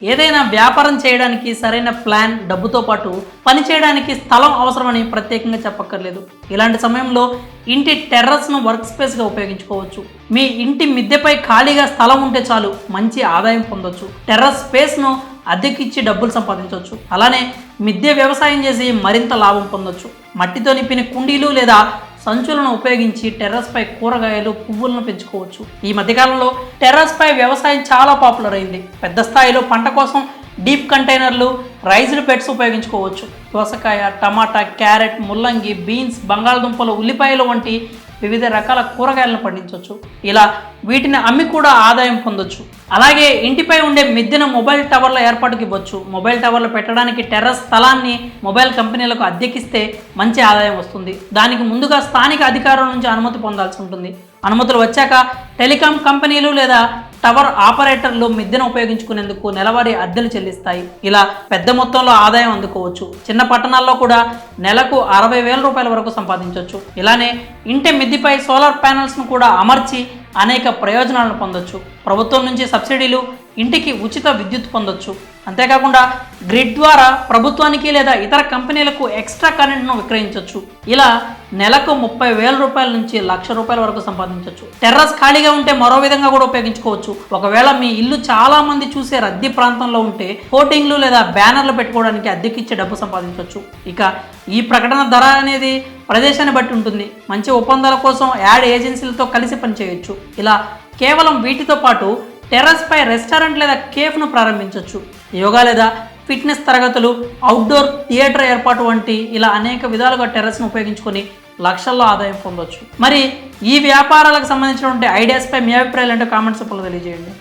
ఏదైనా వ్యాపారం చేయడానికి సరైన ప్లాన్, డబ్బుతో పాటు పని చేయడానికి స్థలం అవసరమని ప్రత్యేకంగా చెప్పక్కర్లేదు. ఇలాంటి సమయంలో ఇంటి టెర్రస్ను వర్క్ స్పేస్గా ఉపయోగించుకోవచ్చు. మీ ఇంటి మిద్దెపై ఖాళీగా స్థలం ఉంటే చాలు, మంచి ఆదాయం పొందొచ్చు. టెర్రస్ స్పేస్ను అద్దెకిచ్చి డబ్బులు సంపాదించవచ్చు. అలానే మిద్దె వ్యవసాయం చేసి మరింత లాభం పొందొచ్చు. మట్టితో నింపిన కుండీలు లేదా సంచులను ఉపయోగించి టెర్రస్ పై కూరగాయలు, పువ్వులను పెంచుకోవచ్చు. ఈ మధ్యకాలంలో టెర్రస్ పై వ్యవసాయం చాలా పాపులర్ అయింది. పెద్ద స్థాయిలో పంట కోసం డీప్ కంటైనర్లు, రైజ్డ్ బెడ్స్ ఉపయోగించుకోవచ్చు. దోసకాయ, టమాటా, క్యారెట్, ముల్లంగి, బీన్స్, బంగాళదుంపలు, ఉల్లిపాయలు వంటి వివిధ రకాల కూరగాయలను పండించవచ్చు. ఇలా వీటిని అమ్మి కూడా ఆదాయం పొందొచ్చు. అలాగే ఇంటిపై ఉండే మిద్దెను మొబైల్ టవర్ల ఏర్పాటుకి ఇవ్వచ్చు. మొబైల్ టవర్లు పెట్టడానికి టెర్రస్ స్థలాన్ని మొబైల్ కంపెనీలకు అద్దెకిస్తే మంచి ఆదాయం వస్తుంది. దానికి ముందుగా స్థానిక అధికారుల నుంచి అనుమతి పొందాల్సి ఉంటుంది. అనుమతులు వచ్చాక టెలికాం కంపెనీలు లేదా టవర్ ఆపరేటర్లు మిద్దెను ఉపయోగించుకునేందుకు నెలవారీ అద్దెలు చెల్లిస్తాయి. ఇలా పెద్ద మొత్తంలో ఆదాయం అందుకోవచ్చు. చిన్న పట్టణాల్లో కూడా నెలకు 60,000 రూపాయల వరకు సంపాదించవచ్చు. ఇలానే ఇంటి మిద్దెపై సోలార్ ప్యానెల్స్ను కూడా అమర్చి అనేక ప్రయోజనాలను పొందొచ్చు. ప్రభుత్వం నుంచి సబ్సిడీలు, ఇంటికి ఉచిత విద్యుత్ పొందొచ్చు. అంతేకాకుండా గ్రిడ్ ద్వారా ప్రభుత్వానికి లేదా ఇతర కంపెనీలకు ఎక్స్ట్రా కరెంట్ను విక్రయించవచ్చు. ఇలా నెలకు 30,000 రూపాయల నుంచి ₹1,00,000 వరకు సంపాదించవచ్చు. టెర్రస్ ఖాళీగా ఉంటే మరో విధంగా కూడా ఉపయోగించుకోవచ్చు. ఒకవేళ మీ ఇల్లు చాలా మంది చూసే రద్దీ ప్రాంతంలో ఉంటే హోర్డింగ్లు లేదా బ్యానర్లు పెట్టుకోవడానికి అద్దెకిచ్చే డబ్బు సంపాదించవచ్చు. ఇక ఈ ప్రకటన ధర అనేది ప్రదేశాన్ని బట్టి ఉంటుంది. మంచి ఒప్పందాల కోసం యాడ్ ఏజెన్సీలతో కలిసి పనిచేయవచ్చు. ఇలా కేవలం వీటితో పాటు టెర్రస్ పై రెస్టారెంట్ లేదా కేఫ్ను ప్రారంభించవచ్చు. యోగా లేదా ఫిట్నెస్ తరగతులు, అవుట్డోర్ థియేటర్ ఏర్పాటు వంటి ఇలా అనేక విధాలుగా టెర్రస్ను ఉపయోగించుకొని లక్షల్లో ఆదాయం పొందవచ్చు. మరి ఈ వ్యాపారాలకు సంబంధించినటువంటి ఐడియాస్పై మీ అభిప్రాయాలు అంటే కామెంట్స్ రూపంలో తెలియజేయండి.